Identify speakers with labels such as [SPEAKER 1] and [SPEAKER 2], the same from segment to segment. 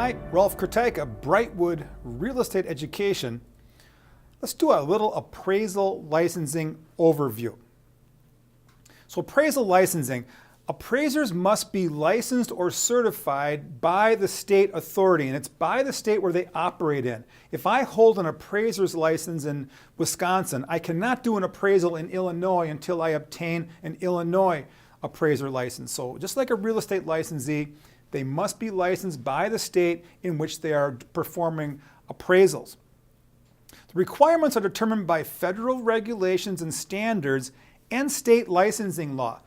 [SPEAKER 1] Hi, Rolf Kurtyka, Brightwood Real Estate Education. Let's do a little appraisal licensing overview. So appraisal licensing, appraisers must be licensed or certified by the state authority, and it's by the state where they operate in. If I hold an appraiser's license in Wisconsin, I cannot do an appraisal in Illinois until I obtain an Illinois appraiser license. So just like a real estate licensee, they must be licensed by the state in which they are performing appraisals. The requirements are determined by federal regulations and standards and state licensing law.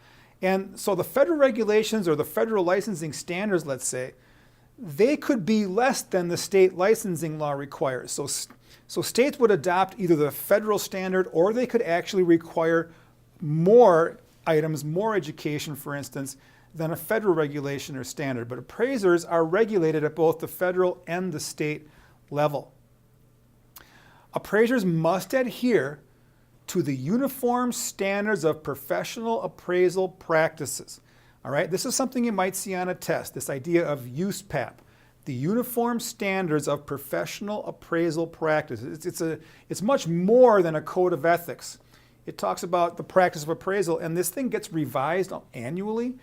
[SPEAKER 1] And so the federal regulations or the federal licensing standards, let's say, they could be less than the state licensing law requires. So states would adopt either the federal standard or they could actually require more items, more education, for instance, than a federal regulation or standard. But appraisers are regulated at both the federal and the state level. Appraisers must adhere to the uniform standards of professional appraisal practices. All right, this is something you might see on a test, this idea of USPAP, the uniform standards of professional appraisal practices. It's much more than a code of ethics. It talks about the practice of appraisal, and this thing gets revised annually,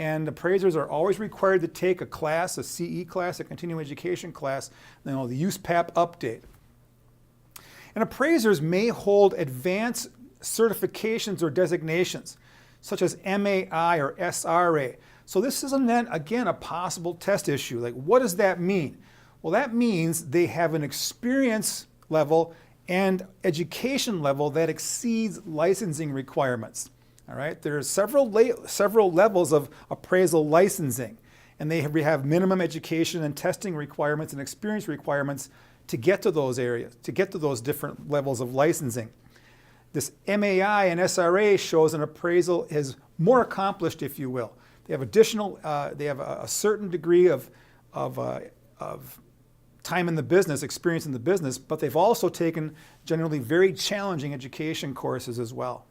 [SPEAKER 1] and appraisers are always required to take a class, a CE class, a continuing education class, the USPAP update. And appraisers may hold advanced certifications or designations, such as MAI or SRA. So this is, again, a possible test issue. Like, what does that mean? Well, that means they have an experience level and education level that exceeds licensing requirements. All right, there are several levels of appraisal licensing, and they have minimum education and testing requirements and experience requirements to get to those areas, to get to those different levels of licensing. This MAI and SRA shows an appraisal is more accomplished, if you will. They have additional, they have a certain degree of time in the business, experience in the business, but they've also taken generally very challenging education courses as well.